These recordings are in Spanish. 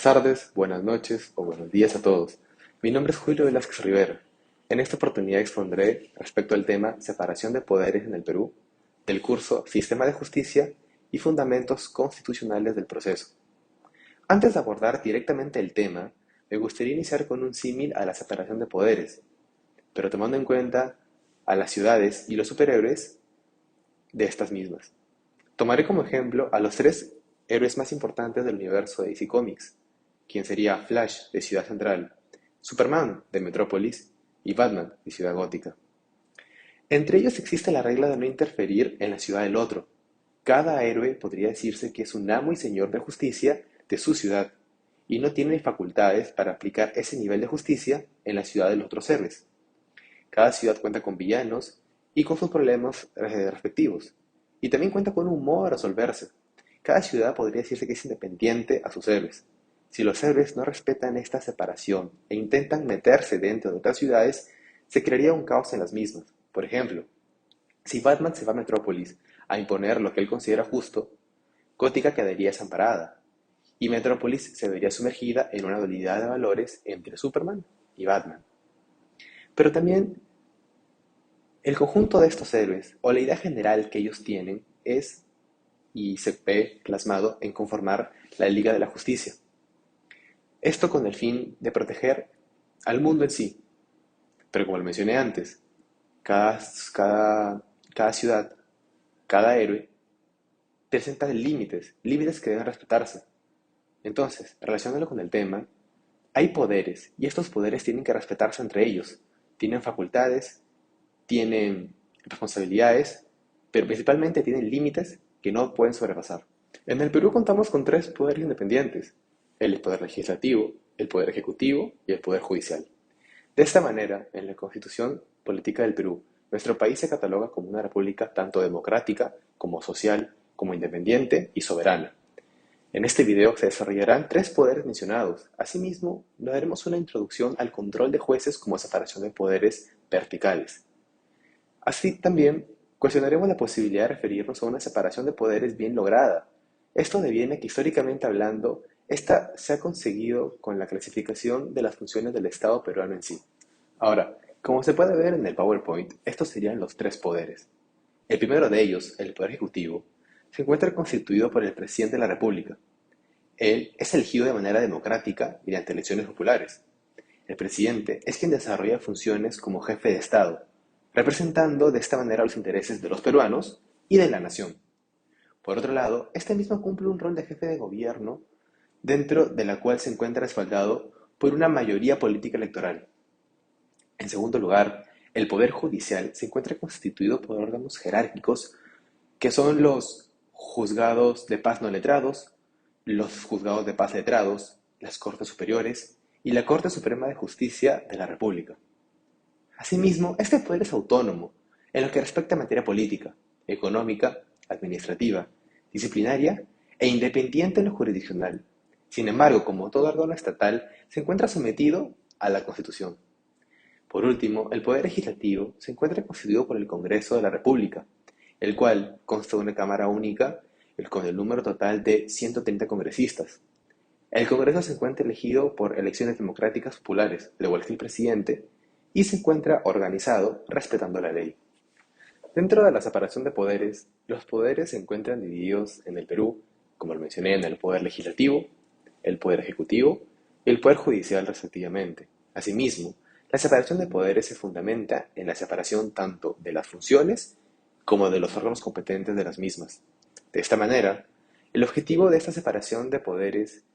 tardes, buenas noches o buenos días a todos. Mi nombre es Julio Velázquez Rivera. En esta oportunidad expondré respecto al tema Separación de poderes en el Perú, del curso Sistema de Justicia y Fundamentos Constitucionales del Proceso. Antes de abordar directamente el tema, me gustaría iniciar con un símil a la separación de poderes, pero tomando en cuenta a las ciudades y los superhéroes de estas mismas. Tomaré como ejemplo a los tres héroes más importantes del universo de DC Comics, quien sería Flash de Ciudad Central, Superman de Metrópolis y Batman de Ciudad Gótica. Entre ellos existe la regla de no interferir en la ciudad del otro. Cada héroe podría decirse que es un amo y señor de justicia de su ciudad, y no tiene facultades para aplicar ese nivel de justicia en la ciudad de los otros héroes. Cada ciudad cuenta con villanos y con sus problemas respectivos, y también cuenta con un modo de resolverse. Cada ciudad podría decirse que es independiente a sus héroes. Si los héroes no respetan esta separación e intentan meterse dentro de otras ciudades, se crearía un caos en las mismas. Por ejemplo, si Batman se va a Metrópolis a imponer lo que él considera justo, Gótica quedaría desamparada, y Metrópolis se vería sumergida en una dualidad de valores entre Superman y Batman. Pero también el conjunto de estos héroes, o la idea general que ellos tienen, es y se ve plasmado en conformar la Liga de la Justicia. Esto con el fin de proteger al mundo en sí. Pero como lo mencioné antes, cada, cada ciudad, cada héroe, presenta límites que deben respetarse. Entonces, relacionándolo con el tema, hay poderes y estos poderes tienen que respetarse entre ellos. Tienen facultades, tienen responsabilidades, pero principalmente tienen límites que no pueden sobrepasar. En el Perú contamos con tres poderes independientes: el poder legislativo, el poder ejecutivo y el poder judicial. De esta manera, en la Constitución Política del Perú, nuestro país se cataloga como una república tanto democrática como social, como independiente y soberana. En este video se desarrollarán tres poderes mencionados. Asimismo, daremos una introducción al control de jueces como separación de poderes verticales. Así también cuestionaremos la posibilidad de referirnos a una separación de poderes bien lograda. Esto deviene que históricamente hablando, esta se ha conseguido con la clasificación de las funciones del Estado peruano en sí. Ahora, como se puede ver en el PowerPoint, estos serían los tres poderes. El primero de ellos, el Poder Ejecutivo, se encuentra constituido por el Presidente de la República. Él es elegido de manera democrática mediante elecciones populares. El presidente es quien desarrolla funciones como jefe de Estado, representando de esta manera los intereses de los peruanos y de la nación. Por otro lado, este mismo cumple un rol de jefe de gobierno, dentro de la cual se encuentra respaldado por una mayoría política electoral. En segundo lugar, el Poder Judicial se encuentra constituido por órganos jerárquicos que son los juzgados de paz no letrados, los juzgados de paz letrados, las Cortes Superiores y la Corte Suprema de Justicia de la República. Asimismo, este poder es autónomo en lo que respecta a materia política, económica, administrativa, disciplinaria e independiente en lo jurisdiccional. Sin embargo, como todo órgano estatal, se encuentra sometido a la Constitución. Por último, el Poder Legislativo se encuentra constituido por el Congreso de la República, el cual consta de una Cámara única con el número total de 130 congresistas. El Congreso se encuentra elegido por elecciones democráticas populares, al igual que el presidente, y se encuentra organizado respetando la ley. Dentro de la separación de poderes, los poderes se encuentran divididos en el Perú, como lo mencioné, en el Poder Legislativo, el Poder Ejecutivo y el Poder Judicial respectivamente. Asimismo, la separación de poderes se fundamenta en la separación tanto de las funciones como de los órganos competentes de las mismas. De esta manera, el objetivo de esta separación de poderes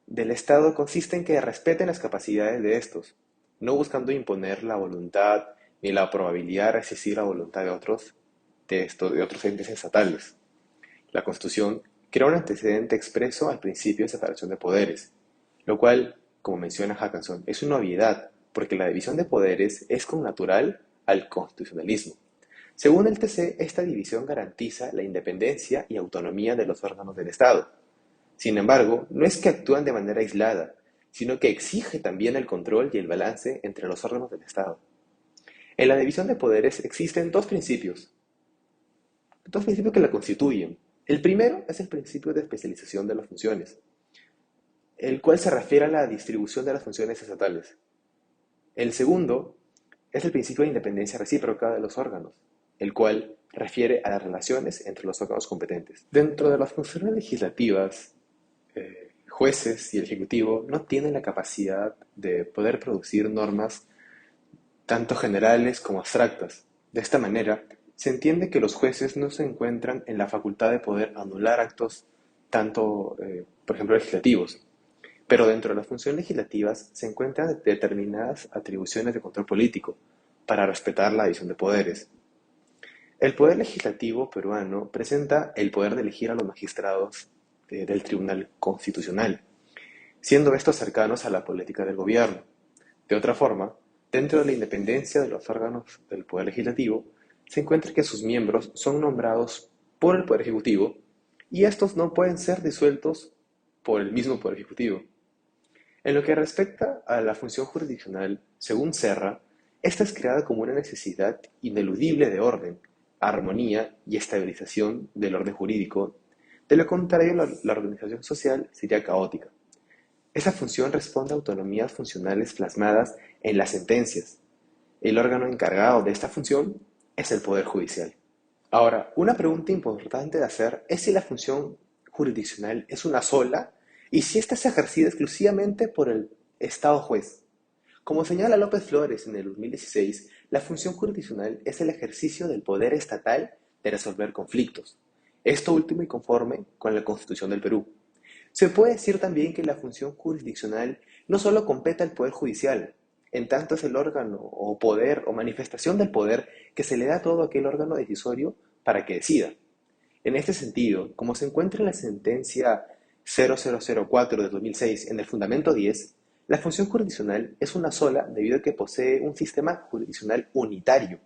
del Estado consiste en que respeten las capacidades de estos, no buscando imponer la voluntad ni la probabilidad de resistir la voluntad de otros entes estatales. La Constitución crea un antecedente expreso al principio de separación de poderes, lo cual, como menciona Hackinson, es una obviedad, porque la división de poderes es connatural al constitucionalismo. Según el TC, esta división garantiza la independencia y autonomía de los órganos del Estado. Sin embargo, no es que actúan de manera aislada, sino que exige también el control y el balance entre los órganos del Estado. En la división de poderes existen dos principios que la constituyen. El primero es el principio de especialización de las funciones. el cual se refiere a la distribución de las funciones estatales. El segundo es el principio de independencia recíproca de los órganos, el cual refiere a las relaciones entre los órganos competentes. Dentro de las funciones legislativas, jueces y el ejecutivo no tienen la capacidad de poder producir normas tanto generales como abstractas. De esta manera, se entiende que los jueces no se encuentran en la facultad de poder anular actos tanto, por ejemplo, legislativos, pero dentro de las funciones legislativas se encuentran determinadas atribuciones de control político para respetar la división de poderes. El poder legislativo peruano presenta el poder de elegir a los magistrados del Tribunal Constitucional, siendo estos cercanos a la política del gobierno. De otra forma, dentro de la independencia de los órganos del Poder Legislativo, se encuentra que sus miembros son nombrados por el Poder Ejecutivo y estos no pueden ser disueltos por el mismo Poder Ejecutivo. En lo que respecta a la función jurisdiccional, según Serra, esta es creada como una necesidad ineludible de orden, armonía y estabilización del orden jurídico. De lo contrario, la organización social sería caótica. Esa función responde a autonomías funcionales plasmadas en las sentencias. El órgano encargado de esta función es el Poder Judicial. Ahora, una pregunta importante de hacer es si la función jurisdiccional es una sola y si ésta es ejercida exclusivamente por el Estado juez. Como señala López Flores en el 2016, la función jurisdiccional es el ejercicio del poder estatal de resolver conflictos. Esto último y conforme con la Constitución del Perú. Se puede decir también que la función jurisdiccional no solo compete al Poder Judicial, en tanto es el órgano o poder o manifestación del poder que se le da a todo aquel órgano decisorio para que decida. En este sentido, como se encuentra en la sentencia 0004 de 2006 en el fundamento 10, la función jurisdiccional es una sola debido a que posee un sistema jurisdiccional unitario,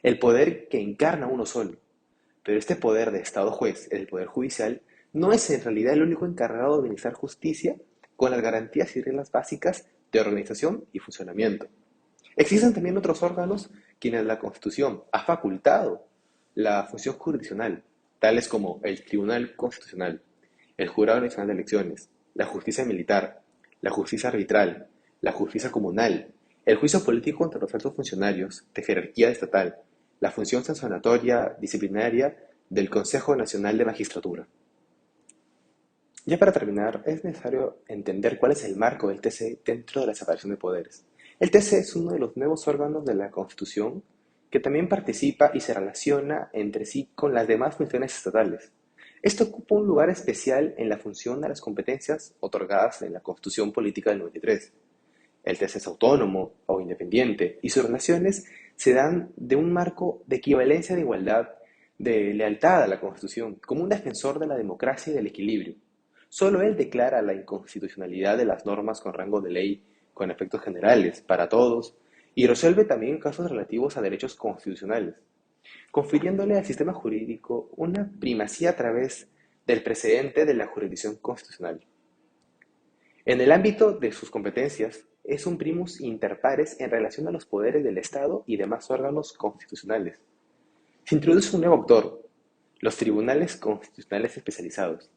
el poder que encarna uno solo. Pero este poder de Estado juez, el poder judicial, no es en realidad el único encargado de administrar justicia con las garantías y reglas básicas de organización y funcionamiento. Existen también otros órganos quienes la Constitución ha facultado la función jurisdiccional, tales como el Tribunal Constitucional, el Jurado Nacional de Elecciones, la Justicia Militar, la Justicia Arbitral, la Justicia Comunal, el juicio político contra los altos funcionarios de jerarquía estatal, la función sancionatoria disciplinaria del Consejo Nacional de Magistratura. Ya para terminar, es necesario entender cuál es el marco del TC dentro de la separación de poderes. El TC es uno de los nuevos órganos de la Constitución que también participa y se relaciona entre sí con las demás funciones estatales. Esto ocupa un lugar especial en la función de las competencias otorgadas en la Constitución Política del 93. El TC es autónomo o independiente y sus relaciones se dan de un marco de equivalencia de igualdad, de lealtad a la Constitución, como un defensor de la democracia y del equilibrio. Solo él declara la inconstitucionalidad de las normas con rango de ley con efectos generales para todos y resuelve también casos relativos a derechos constitucionales, confiriéndole al sistema jurídico una primacía a través del precedente de la jurisdicción constitucional. En el ámbito de sus competencias, es un primus inter pares en relación a los poderes del Estado y demás órganos constitucionales. Se introduce un nuevo actor, los tribunales constitucionales especializados.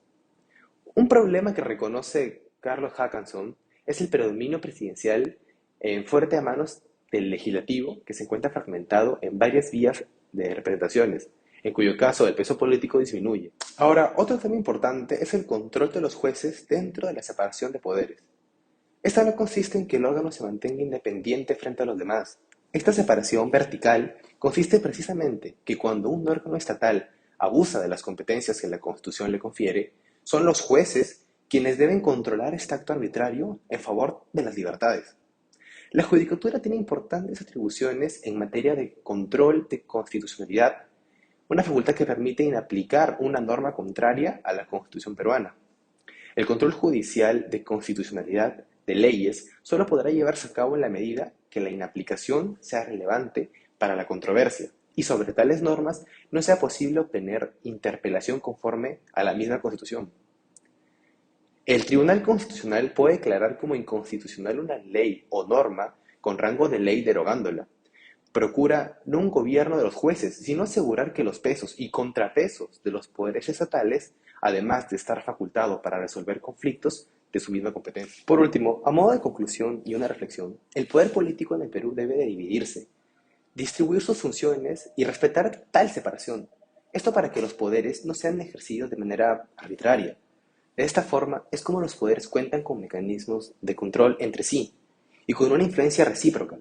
Un problema que reconoce Carlos Hackanson es el predominio presidencial en fuerte a manos del legislativo que se encuentra fragmentado en varias vías de representaciones, en cuyo caso el peso político disminuye. Ahora, otro tema importante es el control de los jueces dentro de la separación de poderes. Esta no consiste en que el órgano se mantenga independiente frente a los demás. Esta separación vertical consiste precisamente que cuando un órgano estatal abusa de las competencias que la Constitución le confiere, son los jueces quienes deben controlar este acto arbitrario en favor de las libertades. La judicatura tiene importantes atribuciones en materia de control de constitucionalidad, una facultad que permite inaplicar una norma contraria a la Constitución peruana. El control judicial de constitucionalidad de leyes solo podrá llevarse a cabo en la medida que la inaplicación sea relevante para la controversia y sobre tales normas no sea posible obtener interpelación conforme a la misma Constitución. El Tribunal Constitucional puede declarar como inconstitucional una ley o norma con rango de ley derogándola. Procura no un gobierno de los jueces, sino asegurar que los pesos y contrapesos de los poderes estatales, además de estar facultado para resolver conflictos, de su misma competencia. Por último, a modo de conclusión y una reflexión, el poder político en el Perú debe de dividirse, distribuir sus funciones y respetar tal separación. Esto para que los poderes no sean ejercidos de manera arbitraria. De esta forma es como los poderes cuentan con mecanismos de control entre sí y con una influencia recíproca.